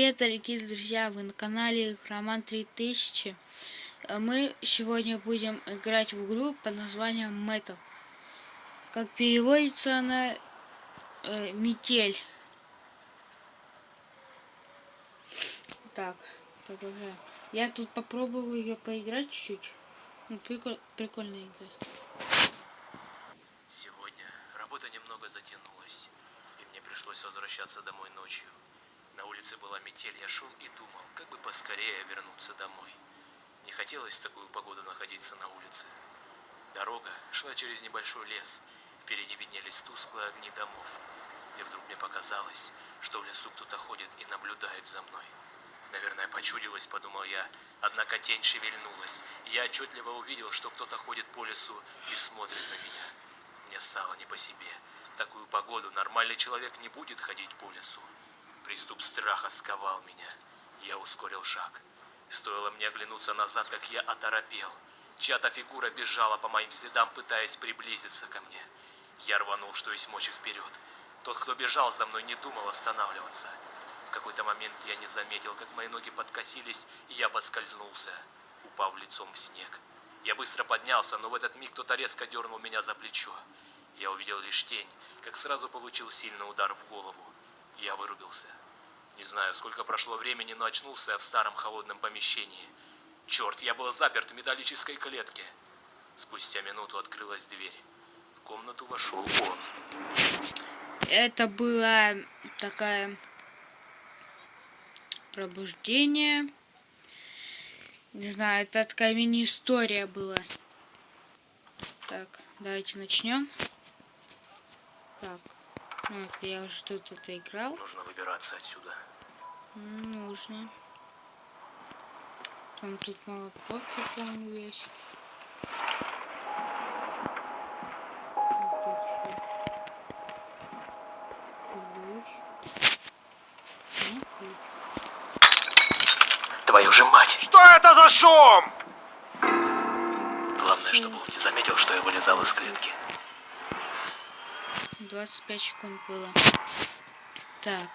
Привет, дорогие друзья! Вы на канале Роман 3000. Мы сегодня будем играть в игру под названием Metal. Как переводится она, метель. Так, продолжаем. Я тут попробовал ее поиграть чуть-чуть. Ну, прикольная игра. Сегодня работа немного затянулась, и мне пришлось возвращаться домой ночью. На улице была метель, я шел и думал, как бы поскорее вернуться домой. Не хотелось в такую погоду находиться на улице. Дорога шла через небольшой лес, впереди виднелись тусклые огни домов. И вдруг мне показалось, что в лесу кто-то ходит и наблюдает за мной. Наверное, почудилось, подумал я, однако тень шевельнулась, и я отчетливо увидел, что кто-то ходит по лесу и смотрит на меня. Мне стало не по себе. В такую погоду нормальный человек не будет ходить по лесу. Приступ страха сковал меня. Я ускорил шаг. Стоило мне оглянуться назад, как я оторопел. Чья-то фигура бежала по моим следам, пытаясь приблизиться ко мне. Я рванул, что есть мочи, вперед. Тот, кто бежал за мной, не думал останавливаться. В какой-то момент я не заметил, как мои ноги подкосились, и я подскользнулся, упав лицом в снег. Я быстро поднялся, но в этот миг кто-то резко дернул меня за плечо. Я увидел лишь тень, как сразу получил сильный удар в голову. Я вырубился. Не знаю, сколько прошло времени, но очнулся я в старом холодном помещении. Черт, я был заперт в металлической клетке. Спустя минуту открылась дверь. В комнату вошел он. Это была такая пробуждение. Не знаю, это такая мини-история была. Так, давайте начнем. Так, ну, я уже тут это играл. Нужно выбираться отсюда. Нужно. Там тут молоток, я помню, весь. Твою же мать! Что это за шум? Главное, чтобы он не заметил, что я вылезал из клетки. 25 секунд было. Так.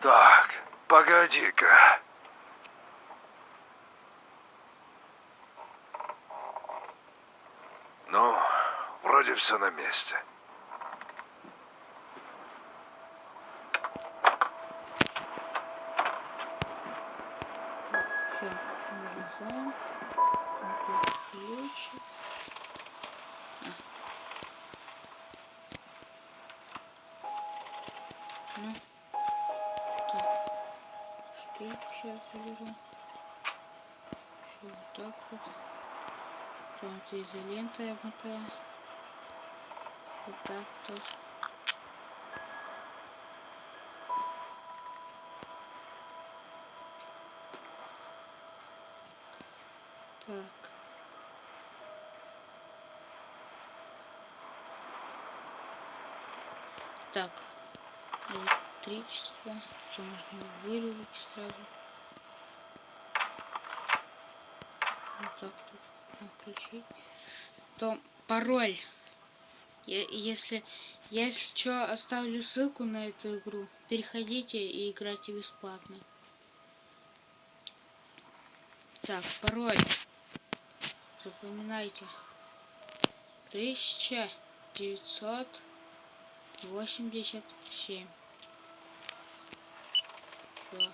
Так, погоди-ка. Ну, вроде все на месте. Все, вырезаем. Ключик. Ну. Так. Штук сейчас заберу. Все вот так вот. Там изолента я мотаю. Вот так вот. Так. Так. Электричество. Все можно вырубить сразу. Вот так тут включить. Потом пароль. Если что, оставлю ссылку на эту игру. Переходите и играйте бесплатно. Так, пароль. Запоминайте. 1987. Все.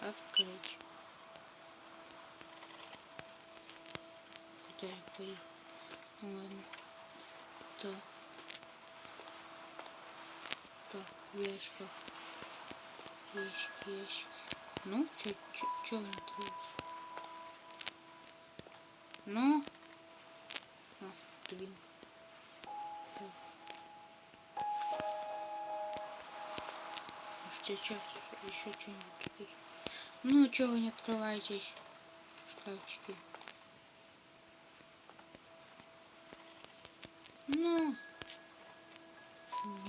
Открыть. Куда я поехал? Ну ладно. Так. Так, в ящиках. Ящик. Ну, чё не открылось? Ну. А, дубинка. Так. Может, сейчас еще что-нибудь купить? Ну, чё вы не открываетесь? Шкафчики. Ну,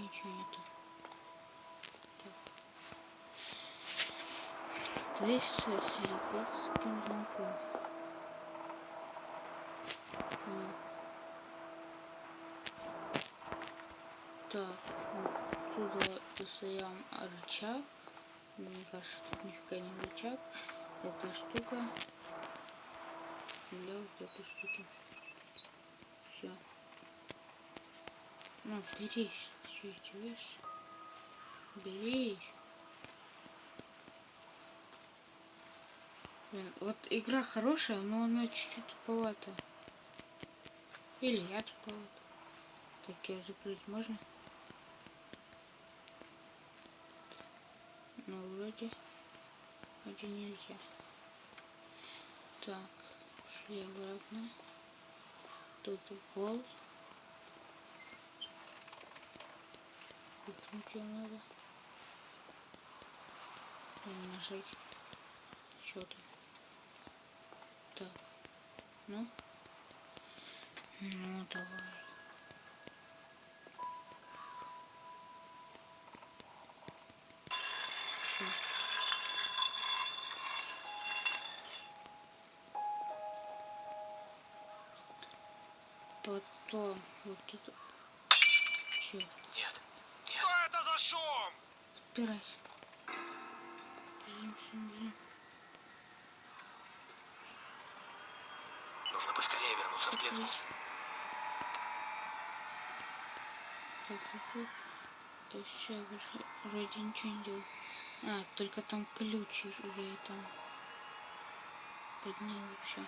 ничего нету. Дверь с электрическим замком. Так, отсюда достаем рычаг. Мне кажется, тут нифига не рычаг. Эта штука для вот этой штуки. Все. Ну, берись. Что эти вещи? Берись. Блин, вот игра хорошая, но она чуть-чуть туповата. Или я туповат. Так, ее закрыть можно? Ну, вроде нельзя. Так, шли обратно. Тут пол. Пихнуть ее надо. И нажать. Что-то. Так. Ну, давай. Всё. Потом вот тут. Черт. Нет. Что это за шум? Подпирайся. Бежим. Нужно поскорее вернуться в клетку. Так, вот тут. Все, вроде ничего не делал. А, только там ключ я и там поднял все.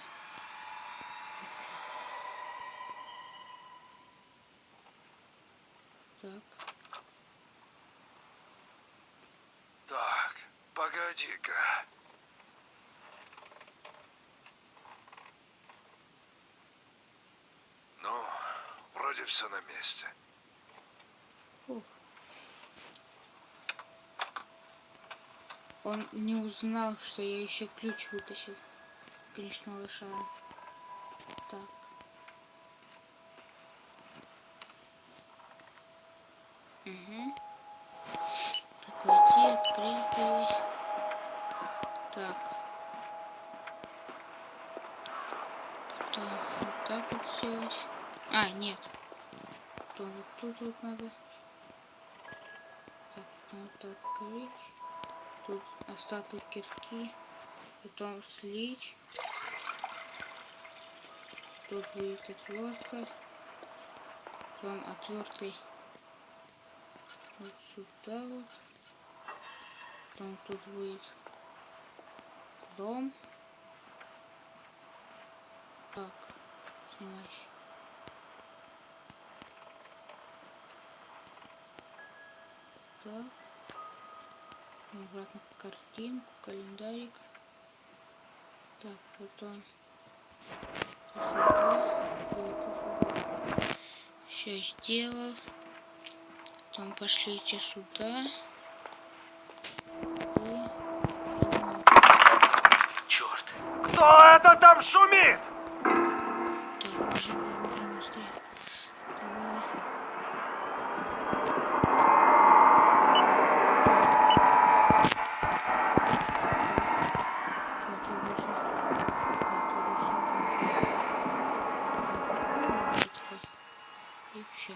Так. Так, погоди-ка. Ну, вроде все на месте. Ух. Он не узнал, что я еще ключ вытащил. Конечно, лошара. Так. Угу. Так, войти, открыть дверь. Так. Потом вот так вот сделать. А, нет. Потом вот тут вот надо. Так, потом вот открыть. Тут остаток кирки. Потом слить. Тут будет отвертка. Потом отверткой вот сюда вот. Потом тут будет дом. Так, снимаешь. Так. Обратно картинку, календарик. Так, потом сюда. Все сделал. Потом пошлите сюда. Черт. Кто это там шумит? Так, бежим быстрее. Давай. И все.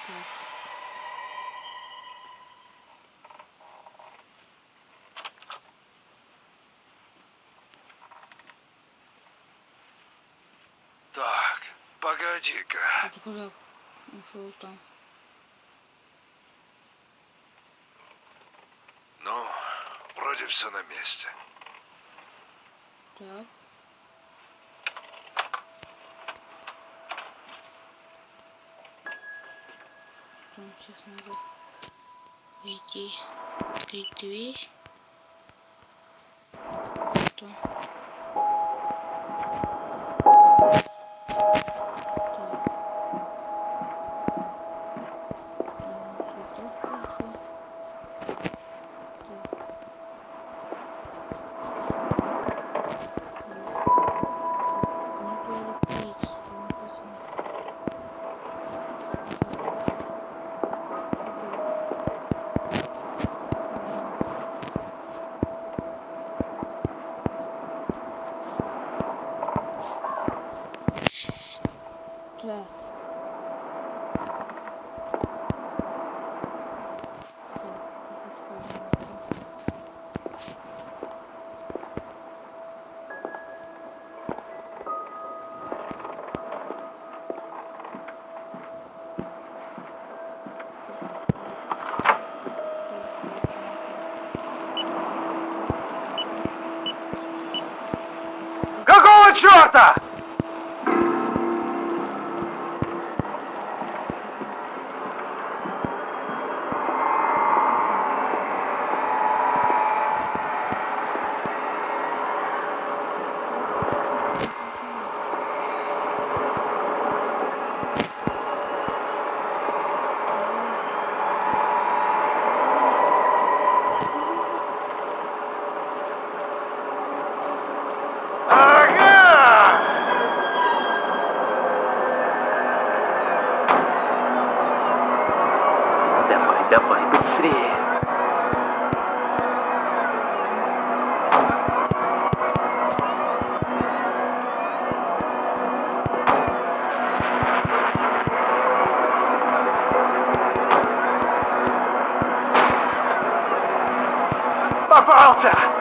Так. Так, погоди-ка. А ты куда ушел там? Ну, вроде все на месте. Так. Потом сейчас надо войти, открыть дверь. Потом. Спарта! Давай, давай, быстрее. Попался!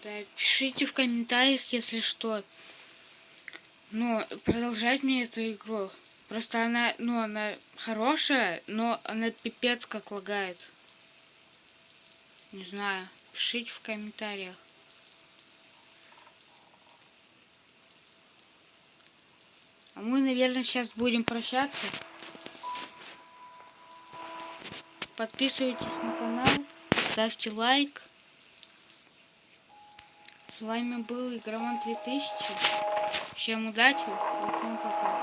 Да, пишите в комментариях, если что. Но продолжать мне эту игру. Просто она хорошая, но она пипец как лагает. Не знаю. Пишите в комментариях. А мы, наверное, сейчас будем прощаться. Подписывайтесь на канал, ставьте лайк. С вами был Игроман 3000. Всем удачи и всем пока.